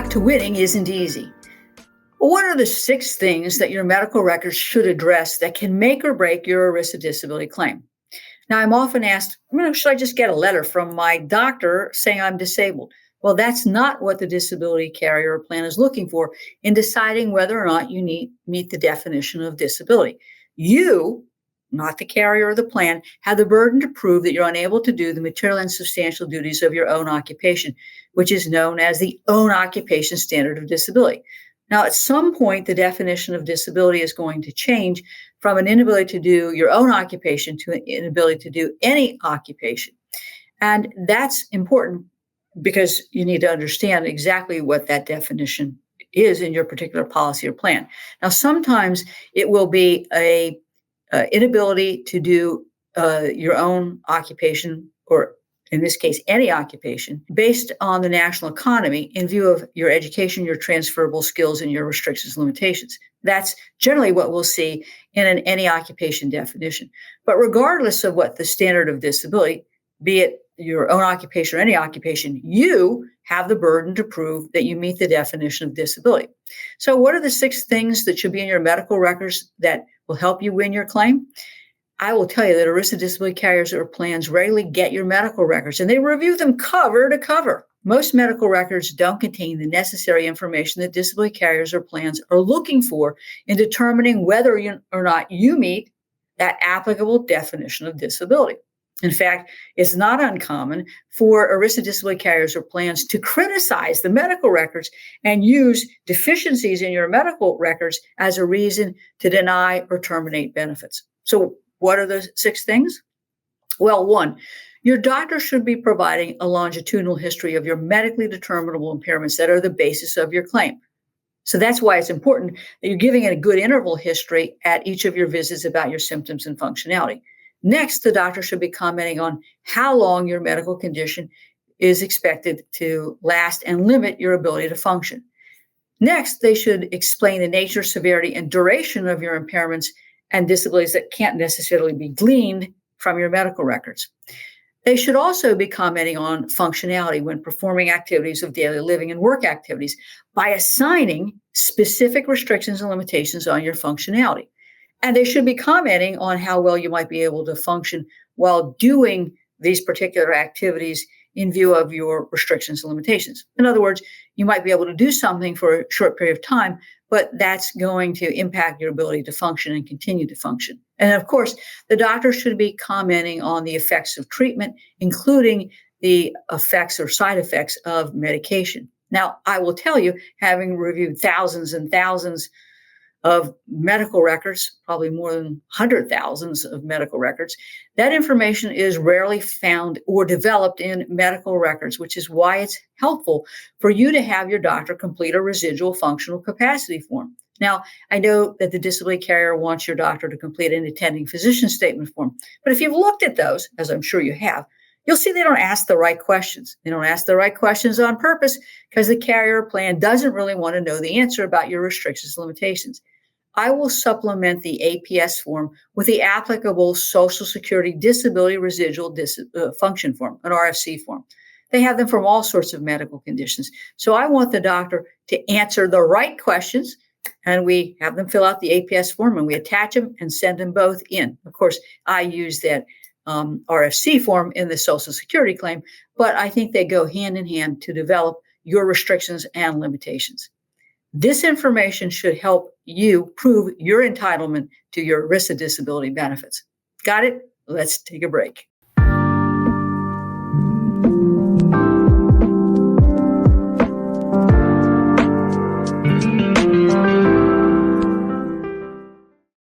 back to winning isn't easy. What are the 6 things that your medical records should address that can make or break your ERISA disability claim? Now, I'm often asked, should I just get a letter from my doctor saying I'm disabled? Well, that's not what the disability carrier plan is looking for in deciding whether or not you meet the definition of disability. You, not the carrier or the plan, have the burden to prove that you're unable to do the material and substantial duties of your own occupation, which is known as the own occupation standard of disability. Now, at some point, the definition of disability is going to change from an inability to do your own occupation to an inability to do any occupation. And that's important because you need to understand exactly what that definition is in your particular policy or plan. Now, sometimes it will be a inability to do your own occupation, or in this case, any occupation, based on the national economy in view of your education, your transferable skills, and your restrictions and limitations. That's generally what we'll see in an any occupation definition. But regardless of what the standard of disability, be it your own occupation or any occupation, you have the burden to prove that you meet the definition of disability. So what are the 6 things that should be in your medical records that will help you win your claim? I will tell you that ERISA disability carriers or plans regularly get your medical records and they review them cover to cover. Most medical records don't contain the necessary information that disability carriers or plans are looking for in determining whether or not you meet that applicable definition of disability. In fact, it's not uncommon for ERISA disability carriers or plans to criticize the medical records and use deficiencies in your medical records as a reason to deny or terminate benefits. So what are the 6 things? Well, 1, your doctor should be providing a longitudinal history of your medically determinable impairments that are the basis of your claim. So that's why it's important that you're giving it a good interval history at each of your visits about your symptoms and functionality. Next, the doctor should be commenting on how long your medical condition is expected to last and limit your ability to function. Next, they should explain the nature, severity, and duration of your impairments and disabilities that can't necessarily be gleaned from your medical records. They should also be commenting on functionality when performing activities of daily living and work activities by assigning specific restrictions and limitations on your functionality. And they should be commenting on how well you might be able to function while doing these particular activities in view of your restrictions and limitations. In other words, you might be able to do something for a short period of time, but that's going to impact your ability to function and continue to function. And of course, the doctor should be commenting on the effects of treatment, including the effects or side effects of medication. Now, I will tell you, having reviewed thousands and thousands of medical records, probably more than 100,000 of medical records, that information is rarely found or developed in medical records, which is why it's helpful for you to have your doctor complete a residual functional capacity form. Now, I know that the disability carrier wants your doctor to complete an attending physician statement form, but if you've looked at those, as I'm sure you have, you'll see they don't ask the right questions. They don't ask the right questions on purpose because the carrier plan doesn't really want to know the answer about your restrictions and limitations. I will supplement the APS form with the applicable Social Security Disability Residual Function form, an RFC form. They have them from all sorts of medical conditions. So I want the doctor to answer the right questions, and we have them fill out the APS form, and we attach them and send them both in. Of course, I use that RFC form in the Social Security claim, but I think they go hand in hand to develop your restrictions and limitations. This information should help you prove your entitlement to your ERISA disability benefits. Got it? Let's take a break.